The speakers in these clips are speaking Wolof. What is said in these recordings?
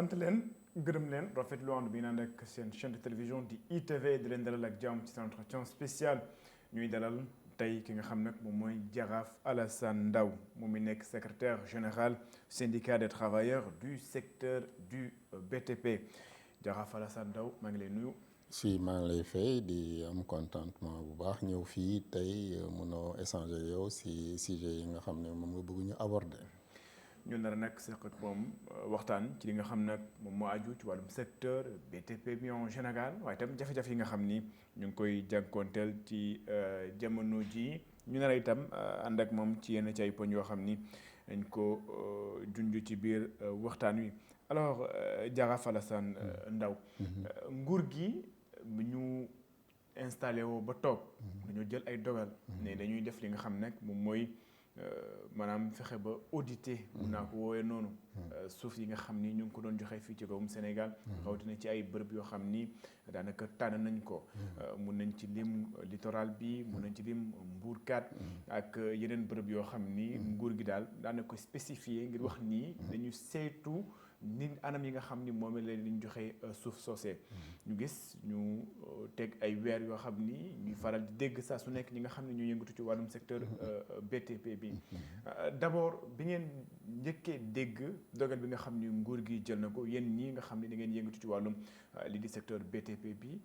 sant leen gërëm leen rafetlu ànd bi naan ak seen chaîne de télévision di ITV di leen dalal ak jàmm ci seen entretien spécial ñuy dalal tey ki nga xam nag moom mooy Jaraaf Alassane Ndao moom mi nekk secrétaire général syndicat des travailleurs du secteur du BTP Jaraaf Alassane Ndao maa ngi lay nuyu. si maa ngi lay fay di am contentement bu baax ñëw fii tey mënoo échanger yow si sujet yi nga xam ne moom nga bëgg ñu aborder. ñu nar a nag seq ak moom waxtaan ci li nga xam nag moom moo aju ci wàllum secteur BTP bi en général waaye itam jafe-jafe yi nga xam ni ñu ngi koy jànkoonteel ci jamono ji ñu nar a itam ànd ak moom ci yenn ci ay poñ yoo xam ni dañ ko junj ci biir waxtaan wi alors Jaraaf Alassane Ndao nguur gi bu ñu installé woo ba toog dañoo jël ay dogal ne dañuy def li nga xam nag moom mooy maanaam fexe ba auditer mun naa ko woowee noonu suuf yi nga xam ni ñu ngi ko doon joxe fii ci réewum Sénégal rawatina ci ay bërëb yoo xam ni daanaka tànn nañ ko mun nañ ci lim littoral bi mun nañ ci lim Mbourkat ak yeneen bërëb yoo xam ni nguur gi daal daanaka ko spécifié ngir wax nii dañu saytu nit anam yi nga xam ni moom la ñu joxe suuf soosee ñu gis ñu teg ay weer yoo xam ni ñuy faral di dégg saa su nekk ñi nga xam ne ñu yëngatu ci wàllum secteur BTP bi d'abord bi ngeen njëkkee dégg dogal bi nga xam ni nguur gi jël na ko yéen ñii nga xam ni da ngeen yëngatu ci wàllum li di secteur BTP bi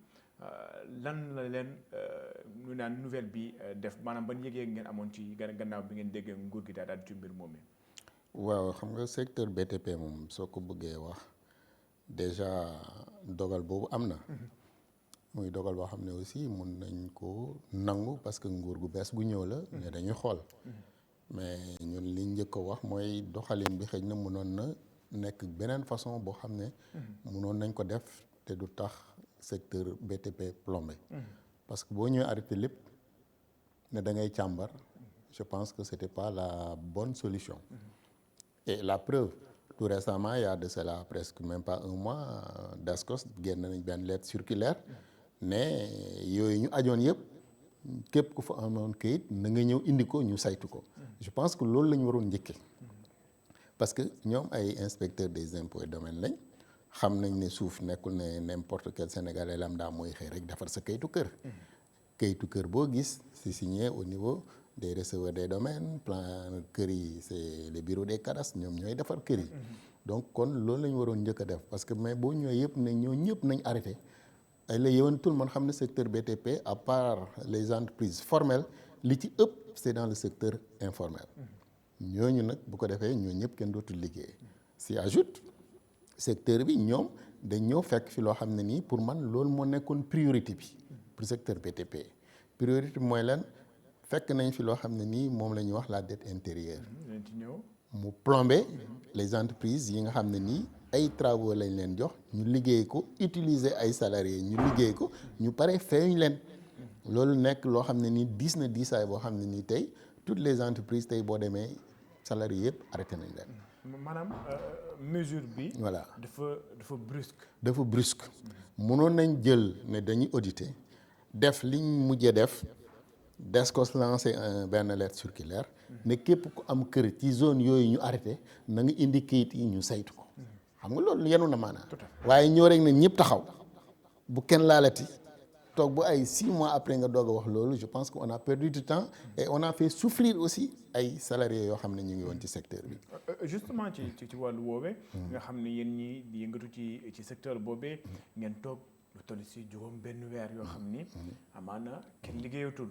lan la leen ñu naan nouvelle bi def maanaam ban yëg-yëg ngeen amoon ci gannaaw bi ngeen déggee nguur gi daal ci mbir moom waaw xam nga secteur BTP moom soo ko bëggee wax déjà dogal boobu am na muy dogal boo xam ne aussi mun nañ ko nangu parce que nguur gu bees gu ñëw la ne dañuy xool mais ñun li njëkk a wax mooy doxalin bi xëy na mënoon na nekk beneen façon boo xam ne mënoon nañ ko def te du tax secteur BTP plombé parce que boo ñëwee arrêté lépp ne da ngay càmbar je pense que c'était pas la bonne solution. Et la preuve, tout récemment, il y a de cela presque même pas un mois, DASCOS génn nañ benn lettre circulaire ne yooyu ñu ajoon yëpp képp ku fa amoon kayit na nga ñëw indi ko ñu saytu ko. Je pense que loolu la ñu waroon njëkkee parce que ñoom ay inspecteurs des impôts et domaines lañ xam nañ ne suuf nekkul ne n'importe quel Sénégalais lambda mooy xëy rek defar sa kayitu kër. Kayitu kër boo gis c'est signé au niveau des receveurs des domaines plan kër yi c'est les bureaux des cadastres ñoom ñooy defar kër yi donc kon loolu la ñu waroon njëkk a def parce que mais boo ñëwee yëpp ne ñoo ñëpp nañ arrêté ay la yéwan tout le monde xam ne secteur BTP à part les entreprises formelles li ci ëpp c'est dans le secteur informel ñooñu nag bu ko defee ñoo ñëpp kenn dootul liggéey si ajoute secteur bi ñoom dañ ñëw fekk fi loo xam ne nii pour man loolu moo nekkoon priorité bi pour secteur BTP priorité bi mooy lan fekk nañ fi loo xam ne nii moom la ñuy wax la dette intérieure mu plombé les entreprises yi nga xam ne nii ay travaux lañ leen jox ñu liggéey ko utiliser ay salariés ñu liggéey ko ñu pare feeñ leen loolu nekk loo xam ne nii diis na diisaay boo xam ne nii tey toutes les entreprises tey boo demee salariés yëpp arrêté nañ leen. maanaam mesure bi. voilà dafa brusque. dafa brusque mënoon nañ jël ne dañuy auditer def liñ mujjee def. DASCOS lancé benn lettre circulaire ne képp ku am kër ci zone yooyu ñu arrêté na nga indi kayit yi ñu saytu ko xam nga loolu yenu na maanaam waaye ñoo rek ne ñëpp taxaw bu kenn laalati toog bu ay 6 mois après nga doog a wax loolu je pense que on a perdu du temps et on a fait souffrir aussi ay salariés yoo xam ne ñu ngi woon ci secteur bi. justement ci wàllu woowee nga xam ne yéen ñi di yëngatu ci secteur boobee ngeen toog lu toll si juróom benn weer yoo xam ni amaana kenn liggéeyatul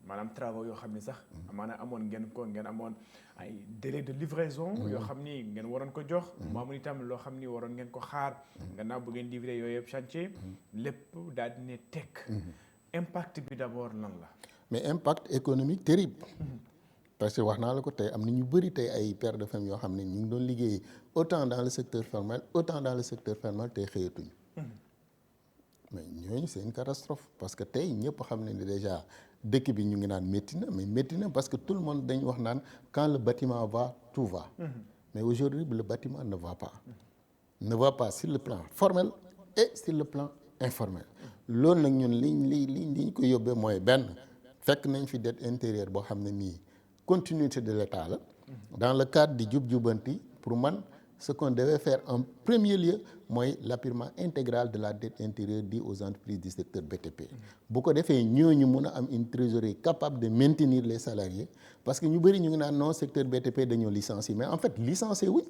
maanaam travaux yoo xam ni sax amaana amoon ngeen amoon ay délai de livraison yoo xam ni ngeen waroon ko jox maamun itam loo xam ni waroon ngeen ko xaar gannaaw bu ngeen livré yooyu yëpp chantier lépp daal di ne tekk impact bi d'abord lan la mais impact économique terrible parce que wax naa la ko tey am na ñu bëri tey ay pères de famille yoo xam ne ñu ngi doon liggéey autant dans le secteur formel autant dans le secteur informel tey xëyatuñu mais ñooñu c'est une catastrophe parce que tey ñëpp xam ne déjà dëkk bi ñu ngi naan métti na mais métti na parce que tout le monde dañu wax naan quand le bâtiment va tout va mais aujourd'hui le bâtiment ne va pas sur le plan formel et sur le plan informel loolu nag ñun liñ ko yóbbee mooy benn fekk nañ fi dette intérieure boo xam ne nii continuité de l'État la dans le cadre di jub-jubanti pour man ce qu'on devait faire en premier lieu mooy l'appurement intégral de la dette intérieure due aux entreprises du secteur BTP. bu ko defee ñooñu mun a am une trésorerie capable de maintenir les salariés parce que ñu bëri ñu ngi naan non secteur BTP dañoo licencier mais en fait licencier wuñ.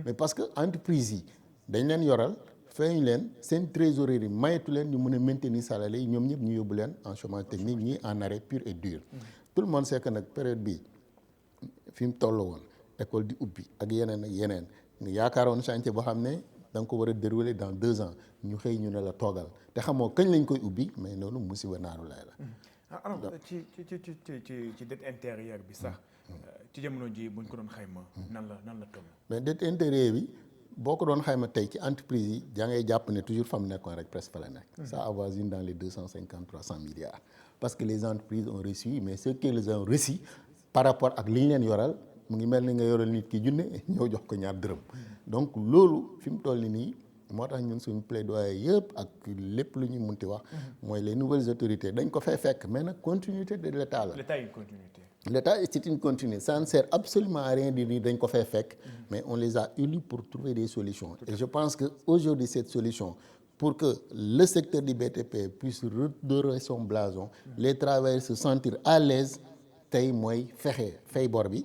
mais parce que entreprise yi dañ leen yoral feeñ leen seen trésorerie mayetu leen ñu mun a maintenir salariés yi ñoom ñëpp ñu yóbbu leen en chômage technique ñii en arrêt pur et dur. tout le monde sait que nag période bi fi mu toll woon école di ubbi ak yeneen nga yaakaaroon chantier boo xam ne da nga ko war a dérouler dans 2 ans ñu xëy ñu ne la toogal te xamoo kañ lañ koy ubbi mais noonu musiba naaru lay la. alors ci dette intérieure bi sax ci jamono ji buñ ko doon xayma nan la toll. mais dette intérieure bi boo ko doon xayma tey ci entreprise yi yaa ngay jàpp ne toujours fa mu nekkoon rek presque fa la nekk. ça avoisine dans les 250-300 milliards. parce que les entreprises ont reçu mais ceux qui les ont reçus par rapport ak li ñu leen yoral mu ngi mel ni nga yoral nit ki junne ñëw jox ko ñaar dërëm. donc loolu fi mu toll nii moo tax ñun suñu plaidoyer yëpp ak lépp lu ñu munti wax. mooy les nouvelles autorités dañ ko fay fekk mais nag continuité de l'état la. l'état est une continuité. L'état c'est une continuité ça ne sert absolument à rien de dire dañ ko fay fekk mais on les a élus pour trouver des solutions et je pense que aujourd'hui cette solution pour que le secteur du BTP puisse redorer son blason les travailleurs se sentir à l'aise tey mooy fexe fay bor bi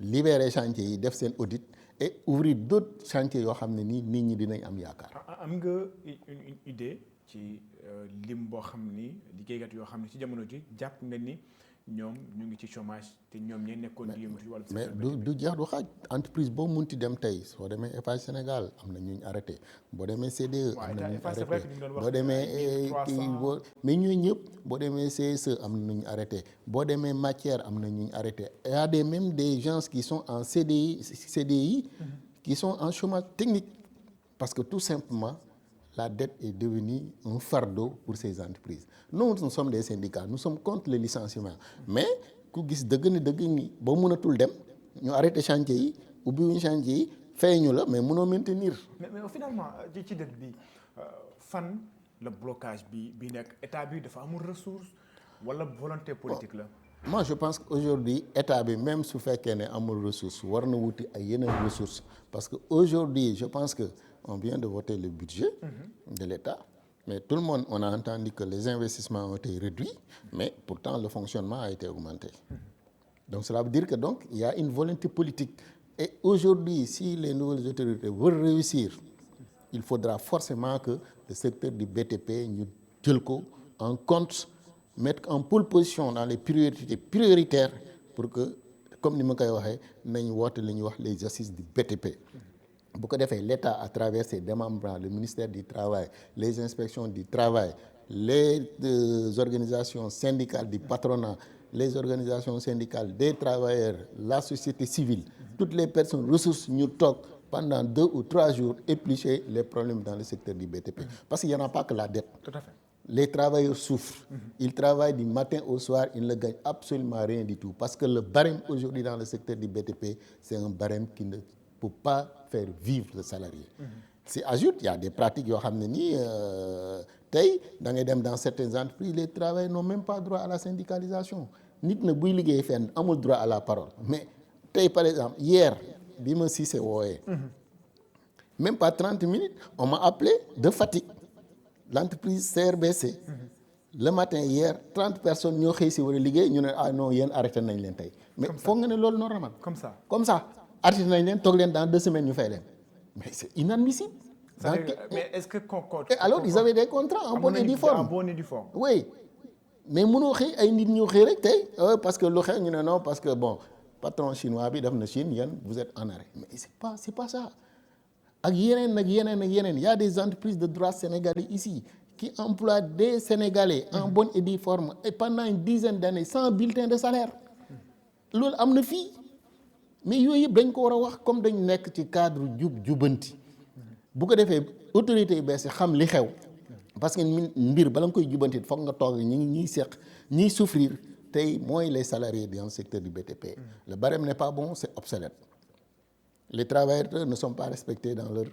libérer chantier yi def seen audit et ouvrir d'autres chantiers yoo xam ne nii nit ñi dinañ am yaakaar. am nga une idée ci lim boo xam ni liggéeykat yoo xam ne ci jamono ji jàpp nga ni ñoom ñu ngi ci chômage te ñoom ñooy nekkoon di yëngatu ci wàllu mais du jeex du xaaj entreprise boo munti dem tey soo demee Eiffage Sénégal am na ñu arrêté boo demee CDE am na ñu arrêté boo demee mais ñooñu ñëpp boo demee CSE am na ñu arrêté boo demee matière am na ñu arrêté il y a même des gens qui sont en CDI qui sont en chômage technique parce que tout simplement la dette est devenue un fardeau pour ces entreprises. Nous sommes des syndicats, nous sommes contre le licenciement. Mais ku gis dëgg ni boo mënatul dem ñu arrêté chantier yi ubbiwuñu chantier yi fay ñu la mais mënoo maintenir. mais finalement ci dette bi fan le blocage bi nekk état bi dafa amul ressource wala volonté politique la. Moi je pense qu'aujourd'hui état bi même su fekkee ne amul ressource war na wuti ay yeneen ressources parce que aujourd'hui je pense que on vient de voter le budget de l'État mais tout le monde on a entendu que les investissements ont été réduits mais pourtant le fonctionnement a été augmenté donc cela veut dire que donc il y a une volonté politique et aujourd'hui si les nouvelles autorités veulent réussir il faudra forcément que le secteur du BTP ñu jël ko en compte mettre en pole position dans les priorités prioritaires pour que comme ni ma koy waxee nañ woote li ñuy wax les assises du BTP bu ko defee l'État à travers ses démembrements le ministère du travail les inspections du travail les organisations syndicales du patronat les organisations syndicales des travailleurs la société civile toutes les personnes ressources ñu toog pendant 2 ou 3 jours éplucher les problèmes dans le secteur du BTP parce qu'il y en a pas que la dette. Tout à fait. Les travailleurs souffrent. Ils travaillent du matin au soir, ils ne gagnent absolument rien du tout parce que le barème aujourd'hui dans le secteur du BTP c'est un barème qui ne peut pas faire vivre le salarié. Si ajoute il y a des pratiques yoo xam ne nii tey da ngay dem dans certaines entreprises les travailleurs n'ont même pas droit à la syndicalisation nit na buy liggéey fenn amul droit à la parole mais tey par exemple hier bi ma Cissé wooyee même pas 30 minutes on m'a appelé de Fatick l'entreprise CRBC le matin hier 30 personnes ñoo xëy si war a liggéey ñu ne ah non yéen arrêté nañ leen tey mais foog nga ne loolu normal comme ça arrêté nañ leen toog leen dans 2 semaines ñu fay leen mais c'est inadmissible. Mais est-ce que alors ils avaient des contrats en bonne et due forme. Oui mais mënoo xëy ay nit ñu xëy rek tey parce que lu xew ñu ne non parce que bon patron chinois bi def na Chine yéen vous êtes en arrêt mais c'est pas ça ak yeneen il y a des entreprises de droit sénégalais ici qui emploient des Sénégalais en bonne et due forme et pendant une dizaine d'années sans bulletin de salaire loolu am na fii mais yooyu yëpp dañ ko war a wax comme dañ nekk ci cadre jubanti bu ko defee autorités yu bees yi xam li xew parce que mbir bala nga koy jubanti foog nga toog ñiy seq ñiy souffrir tey mooy les salariés dans le secteur du BTP. Le barème n'est pas bon, c'est obsolète. Les travailleurs ne sont pas respectés dans leurs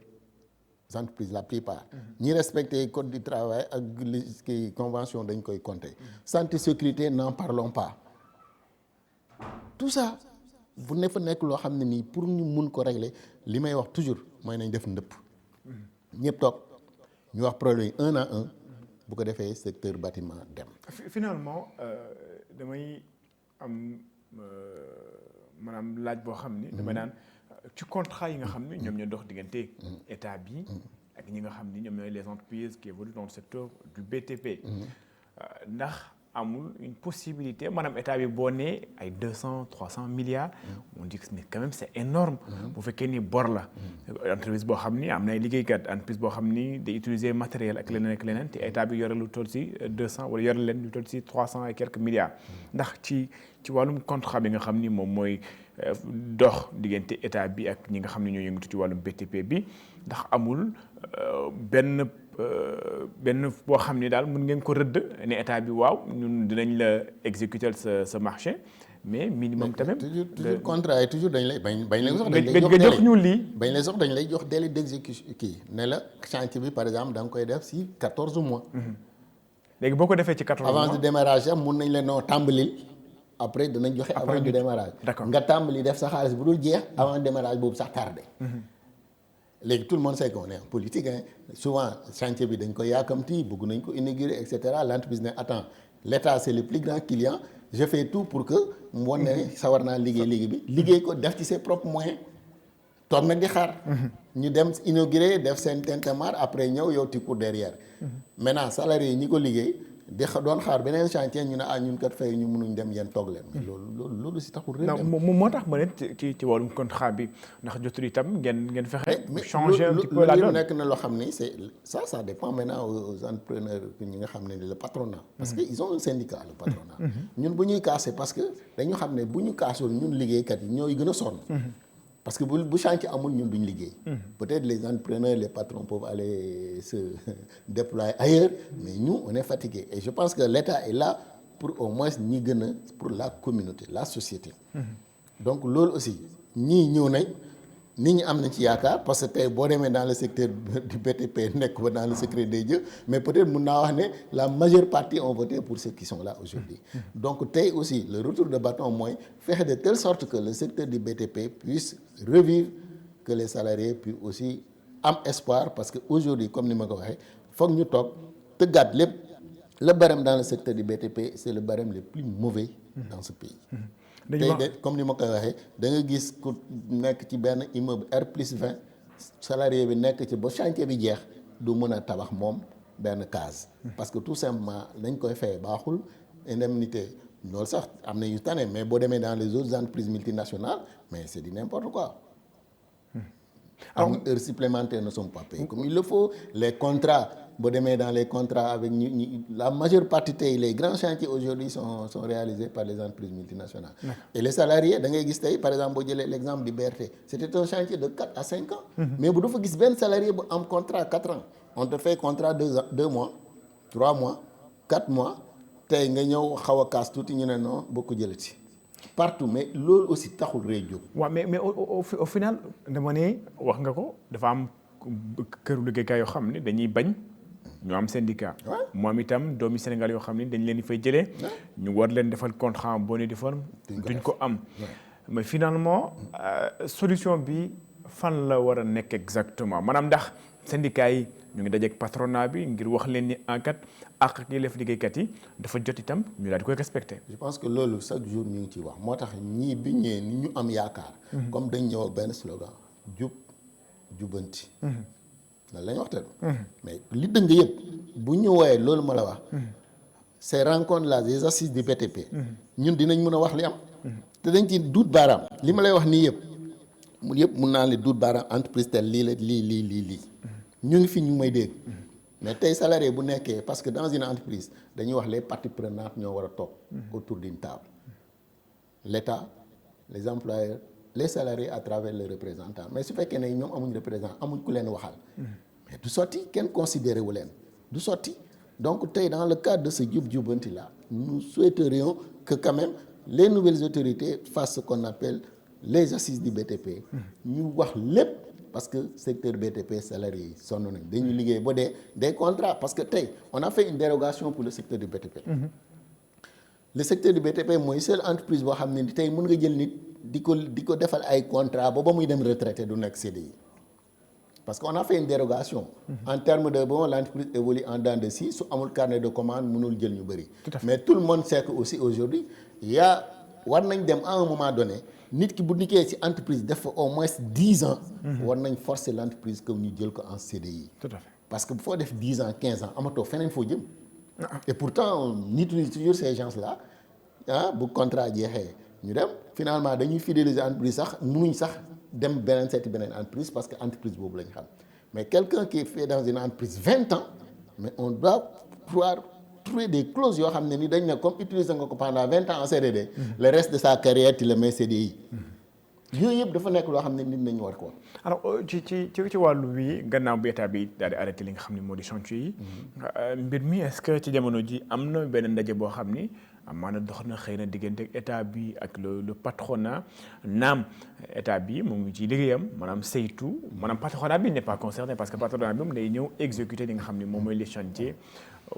entreprises la plupart. Ni respecter le code du travail ak les conventions dañ koy compter. Santé sécurité n'en parlons pas. Tout ça bu ne fa nekk loo xam ne nii pour ñu mun ko régler li may wax toujours mooy nañ def ndëpp ñëpp toog ñu wax problème yi un à un bu ko defee secteur bâtiment dem. Finalement damay am maanaam laaj boo xam ni. damay naan ci contrat yi nga xam ni ñoom ñoo dox diggante état bi ak ñi nga xam ni ñoom ñooy les entreprises qui évoluent dans le secteur du BTP. ndax amul une possibilité maanaam état bi boo nee ay 200-300 milliards. on dit que quand même c'est énorme. bu fekkee ni bor la. entreprise boo xam ni am na ay liggéeykat entreprise boo xam ni day utiliser matériel ak leneen te état bi yore lu toll si 200 wala yore leen lu toll si 300 et quelques milliards. ndax ci wàllum contrat bi nga xam ni moom mooy dox diggante état bi ak ñi nga xam ne ñoo yëngatu ci wàllum BTP bi ndax amul benn boo xam ni daal mën ngeen ko rëdd ne état bi waaw ñun dinañ la exécuter sa marché mais minimum tamit. toujours contrat yi toujours dañ lay bañ lay sox nga jox ñu lii. bañ lay sox dañ lay jox délai d'exécution kii ne la chantier bi par exemple da nga koy def si 14 mois. léegi boo ko defee ci 14 mois avant du démarrage am mun nañ la noo tàmbalil après danañ joxe avant du démarrage. d'accord nga tàmbali def sa xaalis bu dul jeex avant démarrage boobu sax tardé. léegi tout le monde sait qu'on est en politique hein. Souvent chantier bi dañ ko yaakamti bëgg nañ ko inaugurer et cetera l'entreprise ne attends l'État c'est le plus grand client je fais tout pour que mu wan ne sawar naa liggéey bi liggéey ko def ci ses propres moyens toog nag di xaar. ñu dem inaugurer def seen tintamarre après ñëw yow ti cours derrière. maintenant salariés yi ñi ko liggéey di doon xaar beneen chantier ñu ne ñun kat fay ñu mënuñ dem yéen toog leen. mais loolu si taxul réew dem. moo tax ma ne ci wàllum contrat bi ndax jotul itam ngeen fexe. changer un petit peu la donne nekk na loo xam ni c'est ça dépend maintenant aux entrepreneurs ñi nga xam ne le patronat. parce que ils ont un syndicat le patronat. ñun bu ñuy casser parce que dañu xam ne bu ñu kaasul ñun liggéeykat yi ñooy gën a sonn. parce que bu chantier amul ñun duñ liggéey. peut-être les entrepreneurs les patrons peuvent aller se déployer ailleurs mais nous on est fatigués et je pense que l'État est là pour au moins ñi gën a pour la communauté la société. donc loolu aussi ñii ñëw nañ nit ñi am nañ ci yaakaar parce que tey boo demee dans le secteur du BTP nekk ba dans le secret des dieux mais peut-être mun naa wax ne la majeure partie ont voté pour ceux qui sont là aujourd'hui. donc tey aussi le retour de bâton mooy fexe de telle sorte que le secteur du BTP puisse revivre que les salariés puissent aussi am espoir parce que aujourd'hui comme ni ma ko waxee foog ñu toog tëggaat lépp le barème dans le secteur du BTP c'est le barème le plus mauvais dans ce pays. tey de comme ni ma koy waxee da nga gis ku nekk ci benn immeuble R+20 salarié bi nekk ci ba chantier bi jeex du mën a tabax moom benn case. parce que tout simplement dañ koy fay baaxul indemnité loolu sax am na yu tane mais boo demee dans les autres entreprises multinationales mais c'est du n'importe quoi. alors heures supplémentaires ne sont pas payées comme il le faut les contrats boo demee dans les contrats avec la majeure partie tey les grands chantiers aujourd'hui sont réalisés par les entreprises multinationales. et les salariés da ngay gis tey par exemple boo jëlee l'exemple du BRT c'était un chantier de 4 à 5 ans. mais bu dafa gis benn salarié bu am contrat 4 ans on te fait contrat 2 mois 3 mois 4 mois tey nga ñëw xaw a kaas tuuti ñu ne non boo ko jëlati partout mais loolu aussi taxul réew jóg. waaw mais au final dama ne wax nga ko dafa am këru liggéeykaay yoo xam ne dañuy bañ. ñu am syndicat. moom itam doomi Sénégal yoo xam ne dañ leen di fay jëlee. ñu war leen defal contrat en bonne et due forme. duñ ko am. mais finalement solution bi fan la war a nekk exactement maanaam ndax syndicat yi ñu ngi dajeek patronat bi ngir wax leen ni en kat ak ak yelleef liggéeykat yi dafa jot itam ñu daal di koy respecter. je pense que loolu chaque jour ñu ngi ciy wax moo tax ñii bi ñëwee ni ñu am yaakaar. comme dañ ñëw ak benn slogan jub jubanti. lan la ñu waxtaan. mais li dëng yëpp bu ñu woowee loolu ma la wax. ces rencontres là des assises du BTP. ñun dinañ mën a wax li am. te dañ ci duut baaraam. li ma lay wax nii yëpp mun naa leen duut baaraam entreprise tel lii la lii. ñu ngi fi ñu may dégg. mais tey salarié bu nekkee parce que dans une entreprise dañuy wax les parties prenantes ñoo war a toog. autour d'une table. l'État les employeurs. les salariés à travers les représentants mais su fekkee ne ñoom amuñ représentant amuñ ku leen waxal mais du sotti kenn considéré wu leen du sotti donc tey dans le cadre de ce jub-jubanti là nous souhaiterions que quand même les nouvelles autorités fassent ce qu'on appelle les assises du BTP ñu wax lépp parce que secteur BTP salariés yi sonn nañ dañu liggéey ba des contrats parce que tey on a fait une dérogation pour le secteur du BTP le secteur du BTP mooy seule entreprise boo xam ne tey mën nga jël nit di ko defal ay contrat ba muy dem retraité du nekk CDI parce qu'on a fait une dérogation en termes de bon l'entreprise évolue en dents de scie su amul carnet de commande mënul jël ñu bëri mais tout le monde sait que aussi aujourd'hui war nañ dem à un moment donné nit ki bu liggéeyee ci entreprise def fa au moins 10 ans war nañ forcer l'entreprise que ñu jël ko en CDI. Tout à fait. Parce que foo def 10 ans 15 ans amatoo feneen foo jëm et pourtant on utilise toujours ces gens là bu contrat jeexee ñu dem finalement dañuy fidéliser entreprise sax mënuñ sax dem beneen seeti beneen entreprise parce que entreprise boobu la ñu xam mais quelqu'un qui fait dans une entreprise 20 ans mais on doit pouvoir trouver des clauses yoo xam ne ni dañ ne comme utiliser nga ko pendant 20 ans en CDD le reste de sa carrière tu le mets CDI yooyu yëpp dafa nekk loo xam ne nit nañu war ko alors ci wàllu wi gannaaw bi état bi daal di arrêté li nga xam ne moo di chantier yi mbir mi est-ce que ci jamono ji am na benn ndaje boo xam ni maanaam dox na xëy na diggante état bi ak le patronat naam état bi mu ngi ci liggéeyam maanaam saytu maanaam patronat bi n'est pas concerné parce que patronat bi moom day ñëw exécuter li nga xam ne moom mooy les chantiers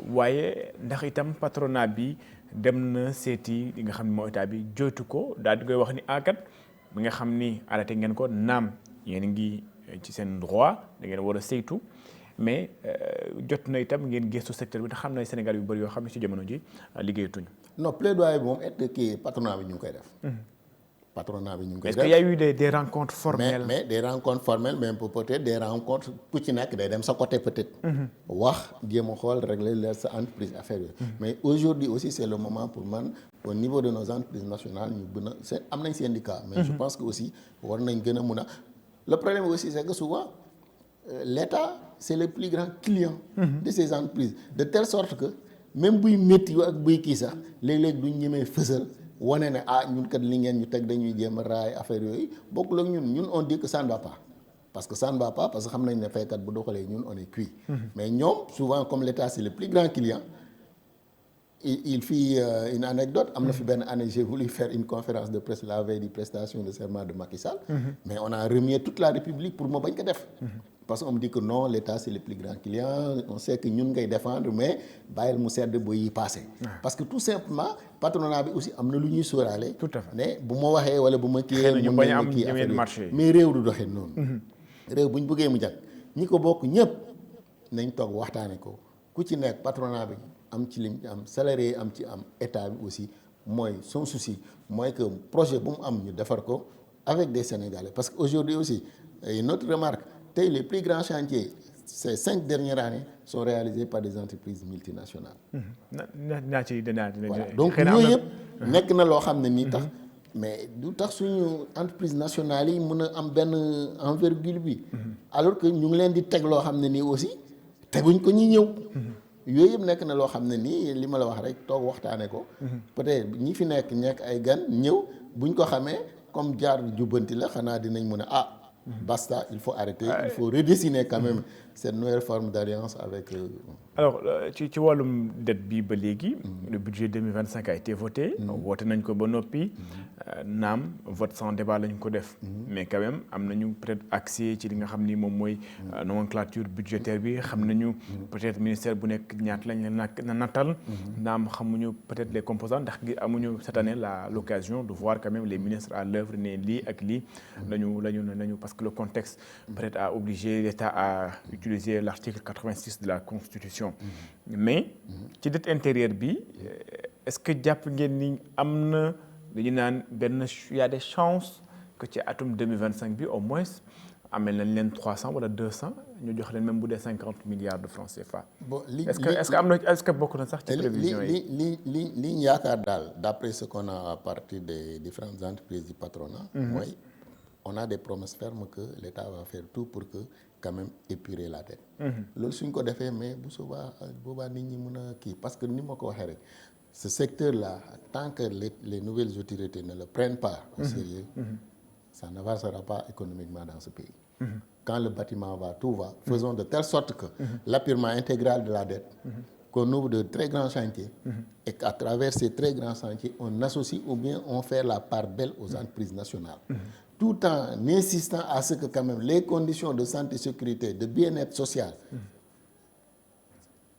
waaye ndax itam patronat bi dem na seeti li nga xam ne moo état bi joytu ko daal di koy wax ni kat bi nga xam ni arrêté ngeen ko naam yéen ngi ci seen droit da ngeen war a saytu mais jot na itam ngeen gëstu secteur bi te xam na Sénégal yu bëri yoo xam ne ci jamono ji liggéeyatuñu. non plaidoyer bi moom kii patronat bi ñu ngi koy def. patronat bi ñu ngi koy def est-ce qu'il y a eu des rencontres formelles. mais des rencontres formelles mais peut-être des rencontres ku ci nekk day dem sa côté peut-être. wax jéem a xool régler la sa entreprise affaire yooyu. mais aujourd'hui aussi c'est le moment pour man au niveau de nos entreprises nationales ñu gën a am nañ syndicat. mais je pense que aussi war nañ gën a mun a. le problème aussi c'est que souvent l'État c'est le plus grand client. de ces entreprises de telle sorte que même buy métti ak buy kii sax léeg-léeg duñ ñemee fësal. wane ne ñun kat li ngeen ñu teg dañuy jéem a raay affaire yooyu bokkul ak ñun on dit que ça ne va pas parce que ça ne va pas parce que xam nañ ne faykat bu doxalee ñun on est cuit. mais ñoom souvent comme l'État c'est le plus grand client il fit une anecdote am na fi benn année j'ai voulu faire une conférence de presse la veille du prestation de serment de Macky Sall. mais on a remis toute la République pour ma bañ ko def. parce qu'on me dit que non l'État c'est le plus grand client on sait que ñun ngay défendre mais bàyyil mu sedd ba yi passé parce que tout simplement patronat bi aussi am na lu ñuy sóoraale ne bu ma waxee wala bu ma kiiyee mën nañ kii affaire mais réew du doxee noonu réew bu ñu bëggee mu jag ñi ko bokk ñëpp nañ toog waxtaane ko ku ci nekk patronat bi am ci lim am salarié yi am ci am état bi aussi mooy son souci mooy que projet bu mu am ñu defar ko avec des Sénégalais parce que aujourd'hui aussi une autre remarque tey les plus grands chantiers ces 5 dernières années sont réalisés par des entreprises multinationales. voilà donc yooyu yëpp nekk na loo xam ne nii tax mais du tax suñu entreprise nationale yi mën a am benn envergure bi. alors que ñu ngi leen di teg loo xam ne nii aussi teguñ ko ñi ñëw. yooyu yëpp nekk na loo xam ne nii li ma la wax rek toog waxtaane ko. peut-être ñi fi nekk ay gan ñëw buñ ko xamee comme jaar jubbanti la xanaa dinañ mën a basta il faut arrêter il faut redessiner quand même cette nouvelle forme d'alliance avec. alors ci wàllum dette bi ba léegi. le budget 2025 a été voté. voté nañ ko ba noppi. naam vote sans débat lañ ko def. mais quand même am nañu peut-être accès ci li nga xam ni moom mooy nomenclature budgétaire bi xam nañu. peut-être ministère bu nekk ñaata lañ la nattal. naam xamuñu peut-être les composants ndax amuñu cette année l'occasion de voir quand même les ministres à l'œuvre ne lii ak lii. lañu parce que le contexte peut-être a obligé l'État à utiliser l'article 86 de la Constitution. mais ci dette intérieure bi est-ce que jàpp ngeen ni am na dañu naan benn y a des chances que ci atum 2025 bi au moins amel nañ leen 300 wala 200 ñu jox leen même bu dee 50 milliards de francs CFA. bon est-ce que bokk na sax ci prévision yi li ñu yaakaar daal d'après ce qu'on a à partir des différentes entreprises du patronat. mooy on a des promesses fermes que l'État va faire tout pour que quand même épurer la dette. loolu suñ ko defee mais bu boobaa nit ñi mën a kii parce que ni ma ko waxee rek ce secteur-là tant que les nouvelles autorités ne le prennent pas au sérieux ça n'avancera pas économiquement dans ce pays. Quand le bâtiment va, tout va. Faisons de telle sorte que l'apurement intégral de la dette, qu'on ouvre de très grands chantiers et qu'à travers ces très grands chantiers, on associe ou bien on fait la part belle aux entreprises nationales. Tout en insistant à ce que quand même les conditions de santé, sécurité, de bien-être social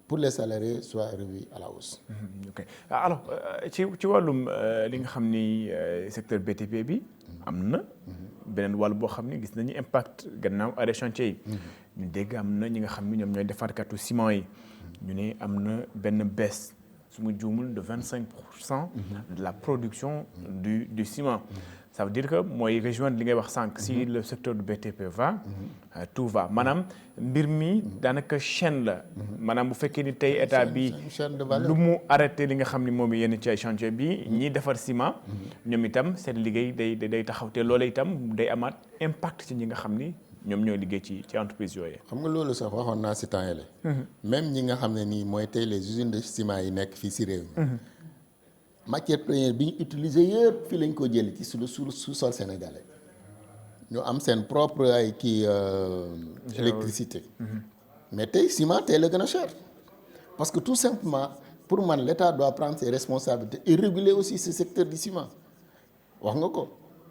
pour les salariés soient revues à la hausse. ok alors ci wàllum li nga xam ni secteur BTP bi am na beneen wàll boo xam ne gis nañu impact gannaaw arrêt chantier yi. ñu dégg am na ñi nga xam ne ñoom ñooy defarkatu ciment yi. ñu ne am na benn baisse su ma juumul de 25% de la production du ciment. Ça veut dire que mooy rejoindre li ngay wax sànq si le secteur du BTP va tout va maanaam mbir mi daanaka chaîne la maanaam bu fekkee ni tey état bi lu mu arrêté li nga xam ni moom yenn ci ay chantier bi ñiy defar ciment ñoom itam seen liggéey day taxaw te loola itam day amaat impact ci ñi nga xam ni ñoom ñooy liggéey ci entreprise yooyu. xam nga loolu sax waxoon naa si temps yële même ñi nga xam ne nii mooy tey les usines de ciment yi nekk fii si réew mi matière première bi ñu utilisé yëpp fii lañ ko jëlee ci sous-sol sénégalais ñu am seen propre ay kii électricité mais tey ciment tey la gën a cher parce que tout simplement pour man l'État doit prendre ses responsabilités et réguler aussi ce secteur du ciment wax nga ko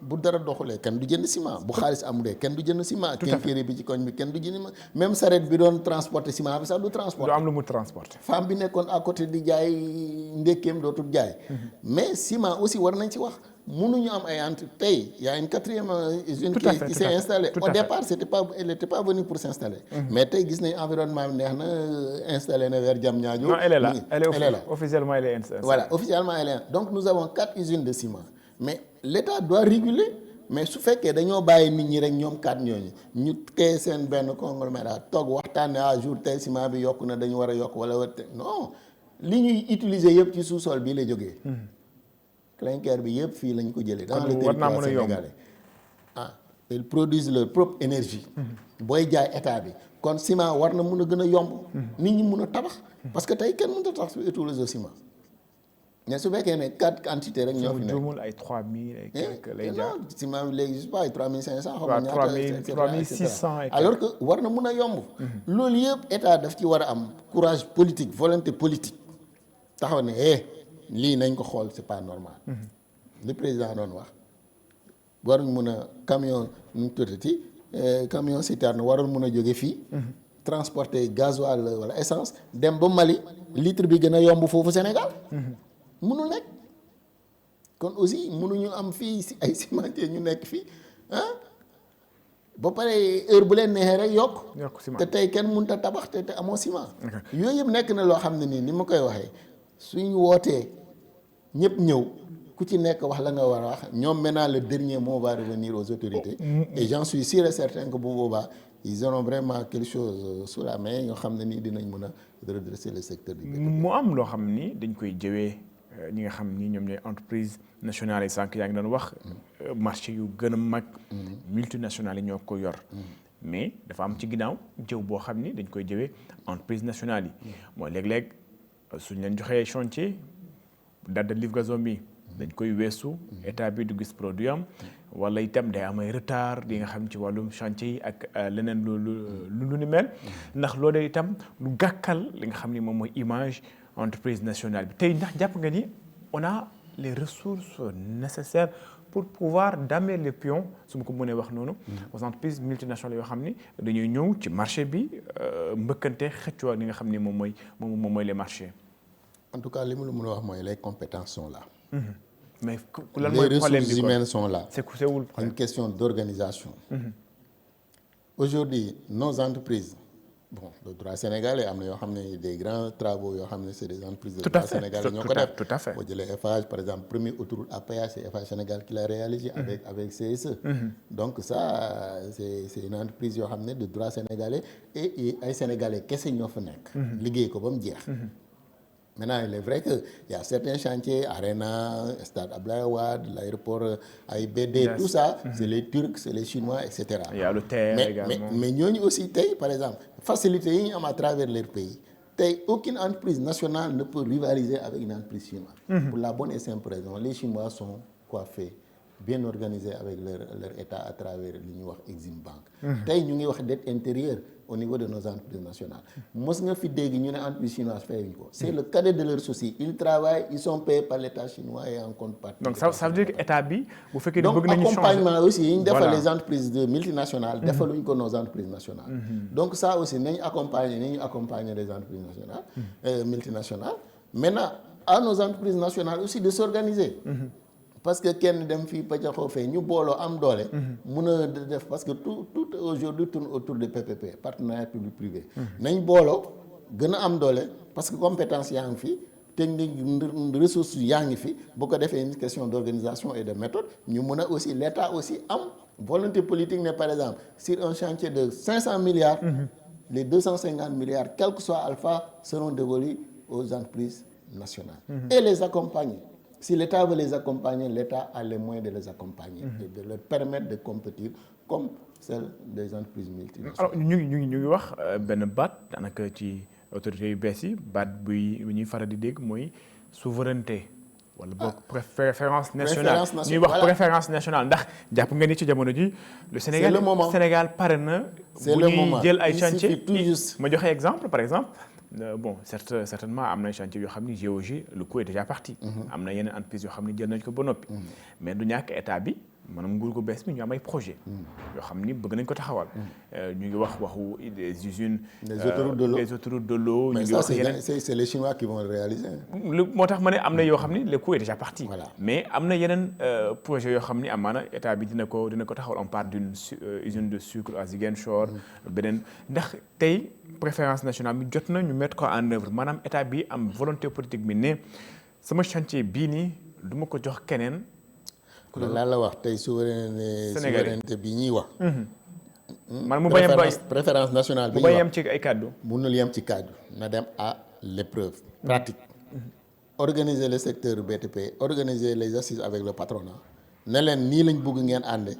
bu dara doxulee kenn du jënd ciment bu xaalis amulee kenn du jënd ciment kénkéeri bi ci koñ bi kenn du jënd même saret bi doon transporter ciment bi sax du transporter du am lu mu transporter femme bi nekkoon à côté di jaay ndékkeem dootul jaay mais ciment aussi war nañ ci wax mënuñu am ay entre tey y a une quatrième usine qui s'est installée au départ elle était pas venue pour s'installer mais tey gis nañ environnement bi neex na installé na vers Diamniadio non elle est là elle est là officiellement elle est installée voilà officiellement elle est là donc nous avons 4 usines de ciment mais l'État doit réguler mais su fekkee dañoo bàyyi nit ñi rek ñoom 4 ñooñu ñu tey seen benn conglomérat toog waxtaanee jour tey ciment bi yokku na dañu war a yokk wala non li ñuy utiliser yëpp ci sous-sol bii la jógee. clinker bi yëpp fii lañ ko jëlee. dans le territoire sénégalais ils produisent leur propre énergie. booy jaay état bi kon ciment war na mun a gën a yomb. nit ñi mun a tabax. parce que tey kenn mënut a tabax su utiliser ciment. mais su fekkee ne 4 quantités rek ñoo fi nekk ay 3000 ay quelques lay jaar non ciment bi léegi je sais pas ay 3500. waaw 3600 alors que war na mun a yomb. loolu yëpp état daf ci war a am courage politique volonté politique taxaw ne lii nañ ko xool c'est pas normal. le président doon wax waruñ mun a camion nu tuddati camion citerne waroon mun a jóge fii. transporter gasoil wala essence dem ba Mali litre bi gën a yomb foofu Sénégal. mënul nekk kon aussi mënuñu am fii si ay cimentier ñu nekk fii ba pare heure bu leen neexee rek yokk te tey kenn mënut a tabax te amoo ciment. yooyu yëpp nekk na loo xam ne nii ni ma koy waxee suñu wootee ñëpp ñëw ku ci nekk wax la nga war a wax ñoom maintenant le dernier mot va revenir aux autorités. et j'en suis sûr et certain que bu boobaa ils auront vraiment quelque chose sous la main ñoo xam ne nii dinañ mën a redresser le secteur du BTP. mu am loo xam ni dañ koy jëwee ñi nga xam ni ñoom ñooy entreprise nationale yi sànq yaa ngi doon wax marché yu gën a mag multinationales yi ñoo ko yor mais dafa am ci ginnaaw jëw boo xam ni dañ koy jëwee entreprise nationale yi mooy léeg-léeg suñ leen joxee chantier date de livraison bi dañ koy weesu état bi du gis produit am wala itam day am ay retard di nga xam ci wàllum chantier yi ak leneen lu ni mel ndax loolu itam lu gàkkal li nga xam ni moom mooy image entreprise nationale bi tey ndax jàpp nga ni on a les ressources nécessaires pour pouvoir damer les pions su ma ko mënee wax noonu aux entreprises multinationales yoo xam ni dañuy ñëw ci marché bi mbëkkante xëccoo ak li nga xam ni moom mooy les marchés. en tout cas li mu la mën a wax mooy les compétences sont là. mais lan mooy les problème ressources humaines sont là. c'est une question d'organisation. Aujourd'hui nos entreprises bon le droit sénégalais am na yoo xam ne des grands travaux yoo xam ne c'est des entreprises de droit sénégalais ñoo ko def tout à fait boo jëlee Eiffage par exemple premier autoroute à péage c'est Eiffage Sénégal qui l'a réalisé avec CSE. donc ça c'est une entreprise yoo xam ne de droit sénégalais et ay sénégalais kese ñoo fa nekk. liggéey ko ba mu jeex. Maintenant, il est vrai qu'il y a certains chantiers, Arena, Stade Abdoulaye Wade, l'aéroport AIBD, tout ça, c'est les Turcs, c'est les Chinois, etc. Il y a le terre également. Mais nous aussi, par exemple, faciliter à travers leur pays. Aucune entreprise nationale ne peut rivaliser avec une entreprise chinoise. Pour la bonne et simple raison, les Chinois sont coiffés, bien organisés avec leur État à travers l'Union Exim Bank. Nous avons une dette intérieure au niveau de nos entreprises nationales. Mos nga fi dégg ñu ne entreprise chinoise fayuñu ko. C'est le cadet de leur souci. Ils travaillent, ils sont payés par l'État chinois et en contrepartie. Donc ça veut dire que état bi bu fekkee ne bëgg nañu changer. Donc accompagnement aussi yi ñu defal les entreprises de multinationales defaluñ ko nos entreprises nationales. Donc ça aussi nañu accompagner les entreprises nationales multinationales. Maintenant à nos entreprises nationales aussi de s'organiser. parce que kenn dem fii pëccaxoo fee ñu booloo am doole. mun a def parce que tout aujourd'hui tourne autour de PPP partenariat public privé. nañ booloo gën a am doole parce que compétence yaa ngi fi technique ressources yaa ngi fi bu ko defee une question d'organisation et de méthode ñu mun a aussi l'État aussi am volonté politique ne par exemple sur un chantier de 500 milliards. les 250 milliards quel que soit alpha seront dévolus aux entreprises nationales. Et les accompagner. Si l'État veut les accompagner, l'État a les moyens de les accompagner et de leur permettre de compétir comme celle des entreprises multinationales. Alors ñu ngi wax benn baat daanaka ci autorités yu bees yi baat buy ñuy faral di dégg mooy souveraineté wala boog préférence nationale ñuy wax préférence nationale ndax jàpp nga ni ci jamono ji le Sénégal pare na bu ñuy jël ay chantier ma joxe exemple par exemple bon certainement am na chantier yoo xam ni géologie le coût est déjà parti. am na yeneen entreprises yoo xam ni jël nañ ko ba noppi. mais du ñàkk état bi maanaam nguur gu bees bi ñu am ay projet yoo xam ni bëgg nañ ko taxawal. ñu ngi wax waxu des usines. les autoroutes de l'eau mais ça c'est les Chinois qui vont le réaliser. moo tax ma ne am na yoo xam ni le coût est déjà parti. Voilà. mais am na yeneen projet yoo xam ni amaana état bi dina ko taxawal on parle d'une usine de sucre à Ziguinchor. beneen ndax tey préférence nationale bi jot na ñu mettre ko en œuvre maanaam état bi am volonté politique bi ne sama chantier bii nii du ma ko jox keneen. laa la wax tey souveraineté bi ñuy wax. man mu bañ a préférence nationale bi ñuy wax mu bañ a yem ci ay kàddu. mënul yem ci kàddu na dem à l'épreuve pratique. organiser le secteur BTP organiser les assises avec le patronat ne leen nii lañ bëgg ngeen ànde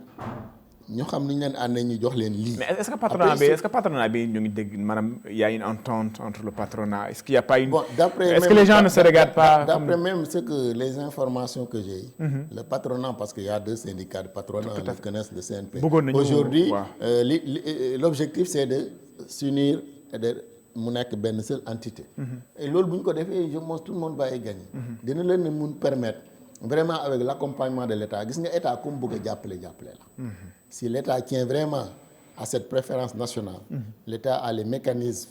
ñu xam ni ñu leen àndee ñu jox leen lii. mais est-ce que patronat bi ñu ngi dégg maanaam y a une entente entre le patronat est-ce qu'il y a pas une. Bon, est-ce que les gens ne se regardent pas. D'après même ce que les informations que j'ai. Le patronat parce que y a deux syndicats de patronat ils connaissent le CNP. Aujourd'hui l'objectif c'est de s'unir et de mu nekk benn seule entité. Et loolu bu ñu ko defee je pense tout le monde va y gagner. dina leen mun permettre vraiment avec l'accompagnement de l'État gis nga état comme bëgg a jàppale la. Si l'État tient vraiment à cette préférence nationale, l'État a les mécanismes,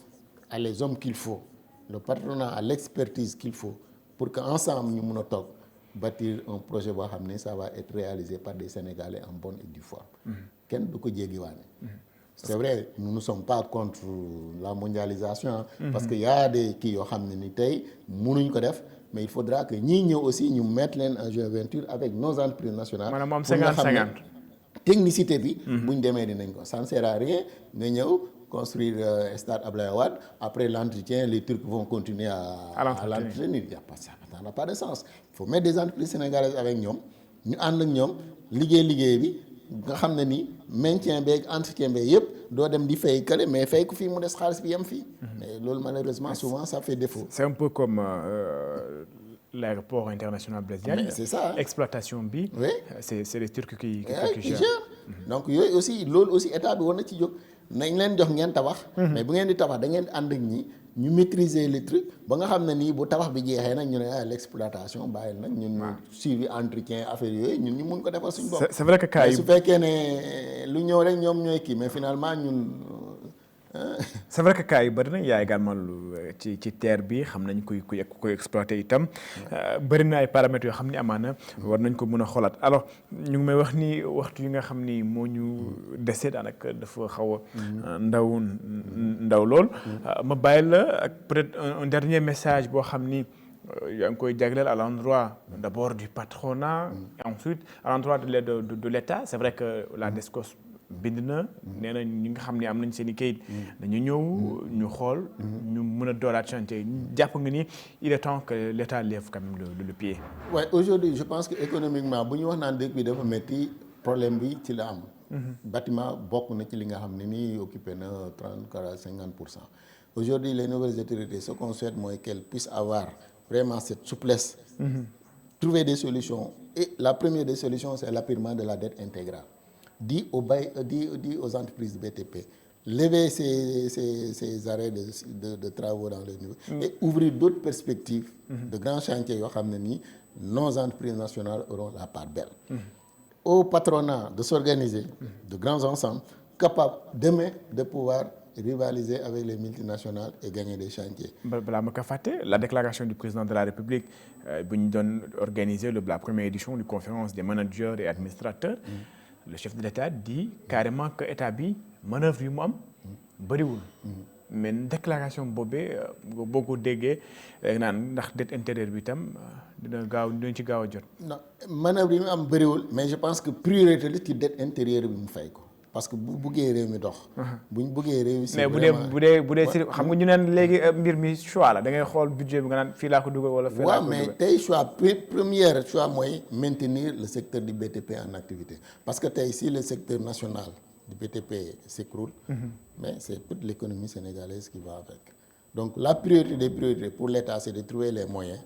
a les hommes qu'il faut, le patronat a l'expertise qu'il faut pour qu'ensemble ñu mun a toog bâtir un projet boo xam ne ça va être réalisé par des Sénégalais en bonne et due forme. kenn du ko jéggiwaane. C'est vrai nous ne sommes pas contre la mondialisation. Parce que y a des kii yoo xam ne ni tey munuñ ko def. Mais il faudra que ñii ñëw aussi ñu mettre leen en jointure avec nos entreprises nationales. maanaam moom 50-50. Technicité bi. bu ñu demee dinañ ko ça ne sert à rien nga ñëw construire stade Abdoulaye Wade après l'entretien les Turcs vont continuer à l'entretenir. Ça n'a pas de sens. Il faut mettre des entreprises sénégalaises avec ñoom ñu ànd ak ñoom liggéey bi nga xam ne ni maintien beeg entretien beeg yëpp doo dem di fay kële mais fay ko fii mu des xaalis bi yem fii. mais loolu malheureusement souvent ça fait défaut. C'est un peu comme l'aéroport international Blaise Diagne. C'est ça. Exploitation bi. Oui. C'est les Turcs qui gèrent. Donc yooyu aussi loolu aussi état bi war na ci jóg nañ leen jox ngeen tabax. mais bu ngeen di tabax da ngeen ànd ak ñi ñu maîtriser les trucs ba nga xam ne nii bu tabax bi jeexee nag ñu ne l'exploitation bàyyil nag ñun ñu suivi entretien affaire yooyu ñun ñu mun ko defal suñu bopp. C'est vrai que cas yi su fekkee ne lu ñëw rek ñoom ñooy kii mais finalement ñun. C'est vrai que cas yu bëri na yaa également ci terre bi xam nañ koy exploiter itam bëri na ay paramètres yoo xam ni amaana war nañ ko mën a xoolaat alors ñu ngi may wax ni waxtu yi nga xam ni moo ñu dese daanaka dafa xaw a ndaw lool ma bàyyi la ak peut-être un dernier message boo xam ni yaa ngi koy jagleel à l'endroit d'abord du patronat et ensuite à l'endroit de l'État c'est vrai que la DSCOS bind na nee na ñi nga xam ne am nañ seen i kayit dañu ñëw ñu xool ñu mën a dooraat chantier jàpp nga ni il est temps que l'État lève quand même le pied. Ouais, aujourd'hui je pense que économiquement bu ñu wax naan dëkk bi dafa métti problème bi ci la am. Bâtiment bokk na ci li nga xam ne nii occupé na 30-40-50%. Aujourd'hui les nouvelles autorités ce qu'on souhaite mooy qu'elles puissent avoir vraiment cette souplesse. Trouver des solutions et la première des solutions c'est l'apurement de la dette intégrale. Dit aux entreprises BTP, lever ces arrêts de travaux dans les niveaux et ouvrir d'autres perspectives de grands chantiers yoo xam ne nii nos entreprises nationales auront la part belle. Au patronat de s'organiser de grands ensembles capables demain de pouvoir rivaliser avec les multinationales et gagner des chantiers. balaa ma ko fàtte la déclaration du président de la République bu ñu doon organiser la première édition du conférence des managers et administrateurs. Le chef de l'État dit carrément que état bi manœuvre yu mu am bëriwul. mais déclaration boobee boo ko déggee naan ndax dette intérieure bi itam dinañ ci gaaw a jot. non manœuvre yi mu am bëriwul mais je pense que priorité la ci dette intérieure bi mu fay ko parce que bu buggee réew mi dox. bu ñu buggee réew si mais bu dee si xam nga ñu neen léegi mbir mi choix la da ngay xool budget bi nga naan fii laa ko dugal wala. fii laa ko dugal mais tey choix premier choix mooy maintenir le secteur du BTP en activité parce que tey si le secteur national du BTP s'écroule, mais c'est toute l'économie sénégalaise qui va avec. Donc la priorité des priorités pour l'État, c'est de trouver les moyens.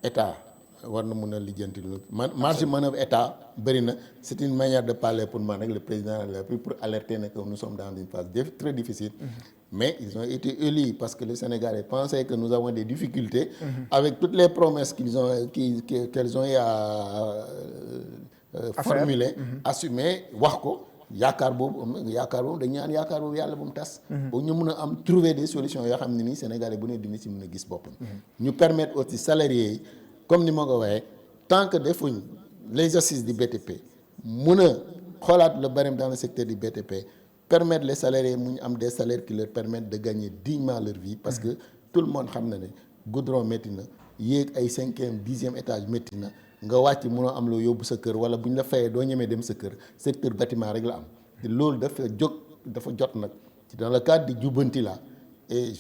État, war na mën a lijjanti marge manœuvre État bëri na c'est une manière de parler pour man rek le président de la République pour alerter que nous sommes dans une phase très difficile. Mais ils ont été élus parce que les Sénégalais pensaient que nous avons des difficultés avec toutes les promesses qu'elles ont eu à formuler, assumer, wax ko. yaakaar boobu dañu ñaan yaakaar boobu yàlla bu mu tas. ba ñu mun a am trouver des solutions yoo xam ne nii Sénégalais bu ne dina ci mën a gis boppam. ñu permettre aussi salariés yi comme ni ma ko waxee tant que defuñ les assises du BTP mun a xoolaat le barème dans le secteur du BTP permettre les salariés mu ñu am des salaires qui leur permettent de gagner dignement leur vie. parce que tout le monde xam na ne goudron métti na yéeg ay 5e 10e étage métti na. nga wàcc mënoo am loo yóbbu sa kër wala bu ñu la fayee doo ñemee dem sa kër secteur bâtiment rek la am te loolu dafa jot nag dans le cadre du jubbanti là et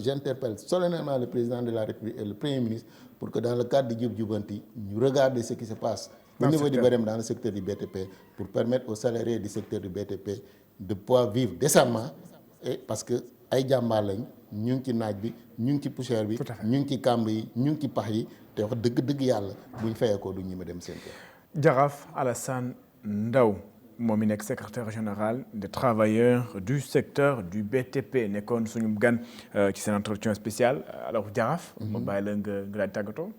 j'interpelle solennellement le président de la République et le premier ministre pour que dans le cadre du jubbanti ñu regarder ce qui se passe au niveau du barème dans le secteur du BTP pour permettre aux salariés du secteur du BTP de pouvoir vivre décemment et parce que ay jàmbaar lañ ñu ngi ci naaj bi ñu ngi ci poussière bi ñu ngi ci kàmb yi ñu ngi ci pax yi te wax dëgg yàlla bu ñu fayee ko du ñu ma dem seen kër. Jaraaf Alassane Ndao moom mi nekk secrétaire général des travailleurs du secteur du BTP nekkoon suñu gan ci seen entretien spécial alors Jaraaf. ma bàyyi la nga daal di tàggatoo.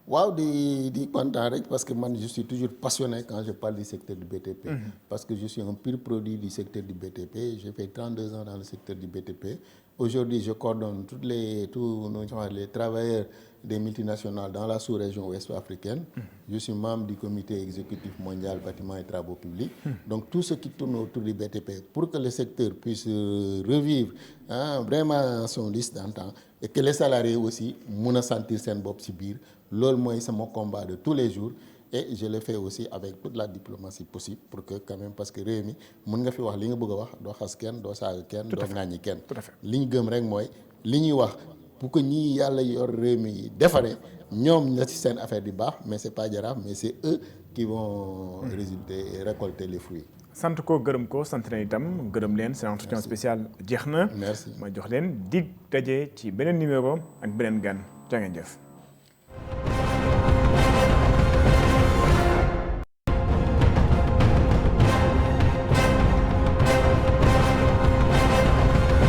waaw di kontaan rek parce que man je suis toujours passionné quand je parle du secteur du BTP. parce que je suis un pur produit du secteur du BTP j'ai fait 32 ans dans le secteur du BTP. Aujourd'hui, je coordonne tous les travailleurs des multinationales dans la sous-région ouest-africaine. Je suis membre du comité exécutif mondial bâtiments et travaux publics. Donc tout ce qui tourne autour du BTP pour que le secteur puisse revivre vraiment son liste d'antan et que les salariés aussi mun a sentir seen bopp ci biir loolu mooy sama combat de tous les jours. Et je le fais aussi avec toute la diplomatie possible pour que quand même parce que réew mi mën nga fi wax li nga bëgg a wax doo xas kenn doo saaga kenn doo ŋàññi kenn li ñu gëm rek mooy li ñuy wax pour que ñii yàlla yor réew mi defaree ñoom la ci seen affaire di baax mais c'est pas Jaraaf mais c'est eux qui vont résulter et récolter les fruits. sant ko gërëm ko sant na itam gërëm leen seen entretien spécial jeex na. merci ma jox leen dig daje ci beneen numéro ak beneen gan jaa ngeen jëf.